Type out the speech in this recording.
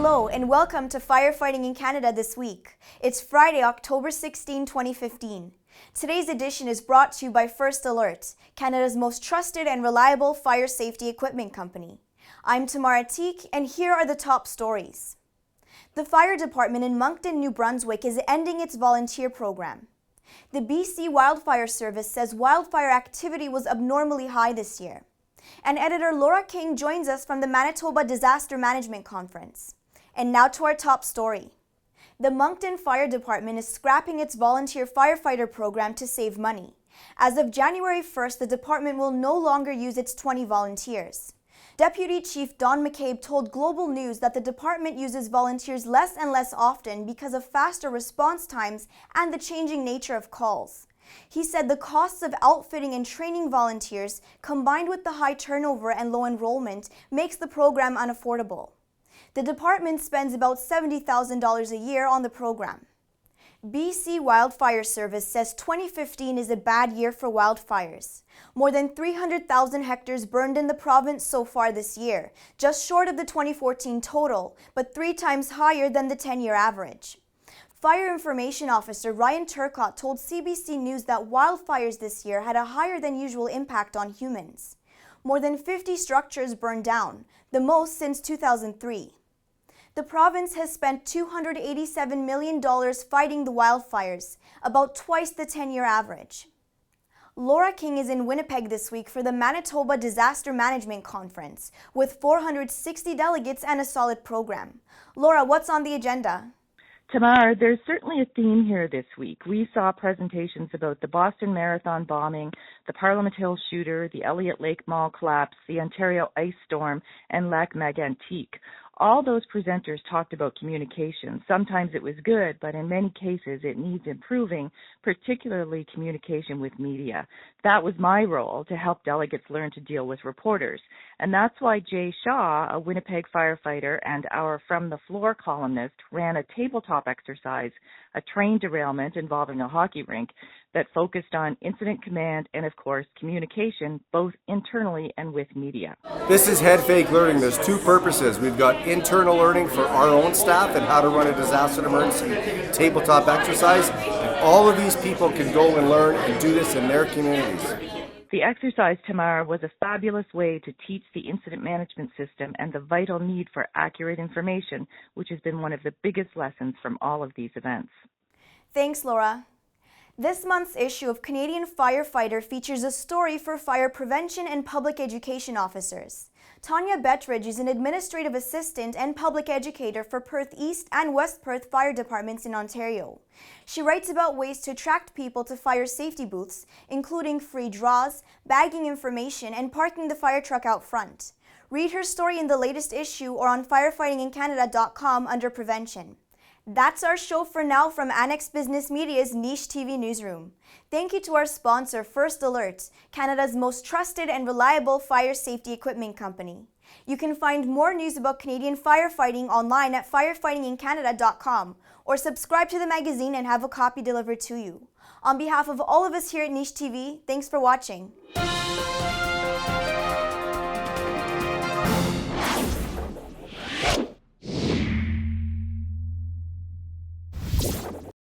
Hello and welcome to Firefighting in Canada this week. It's Friday, October 16, 2015. Today's edition is brought to you by First Alert, Canada's most trusted and reliable fire safety equipment company. I'm Tamar Atik, and here are the top stories. The fire department in Moncton, New Brunswick is ending its volunteer program. The BC Wildfire Service says wildfire activity was abnormally high this year. And editor Laura King joins us from the Manitoba Disaster Management Conference. And now to our top story. The Moncton Fire Department is scrapping its volunteer firefighter program to save money. As of January 1st, the department will no longer use its 20 volunteers. Deputy Chief Don McCabe told Global News that the department uses volunteers less and less often because of faster response times and the changing nature of calls. He said the costs of outfitting and training volunteers, combined with the high turnover and low enrollment, makes the program unaffordable. The department spends about $70,000 a year on the program. BC Wildfire Service says 2015 is a bad year for wildfires. More than 300,000 hectares burned in the province so far this year, just short of the 2014 total, but 3 times higher than the 10-year average. Fire Information Officer Ryan Turcott told CBC News that wildfires this year had a higher than usual impact on humans. More than 50 structures burned down, the most since 2003. The province has spent $287 million fighting the wildfires, about twice the 10-year average. Laura King is in Winnipeg this week for the Manitoba Disaster Management Conference, with 460 delegates and a solid program. Laura, what's on the agenda? Tamar, there's certainly a theme here this week. We saw presentations about the Boston Marathon bombing, the Parliament Hill shooter, the Elliott Lake Mall collapse, the Ontario ice storm, and Lac Mégantic. All those presenters talked about communication. Sometimes it was good, but in many cases it needs improving, particularly communication with media. That was my role, to help delegates learn to deal with reporters. And that's why Jay Shaw, a Winnipeg firefighter and our From the Floor columnist, ran a tabletop exercise, a train derailment involving a hockey rink, that focused on incident command and, of course, communication, both internally and with media. This is head fake learning. There's 2 purposes. We've got internal learning for our own staff and how to run a disaster and emergency tabletop exercise. And all of these people can go and learn and do this in their communities. The exercise, Tamar, was a fabulous way to teach the incident management system and the vital need for accurate information, which has been one of the biggest lessons from all of these events. Thanks, Laura. This month's issue of Canadian Firefighter features a story for fire prevention and public education officers. Tanya Bettridge is an administrative assistant and public educator for Perth East and West Perth fire departments in Ontario. She writes about ways to attract people to fire safety booths, including free draws, bagging information, and parking the fire truck out front. Read her story in the latest issue or on firefightingincanada.com under prevention. That's our show for now from Annex Business Media's Niche TV newsroom. Thank you to our sponsor, First Alert, Canada's most trusted and reliable fire safety equipment company. You can find more news about Canadian firefighting online at firefightingincanada.com or subscribe to the magazine and have a copy delivered to you. On behalf of all of us here at Niche TV, thanks for watching.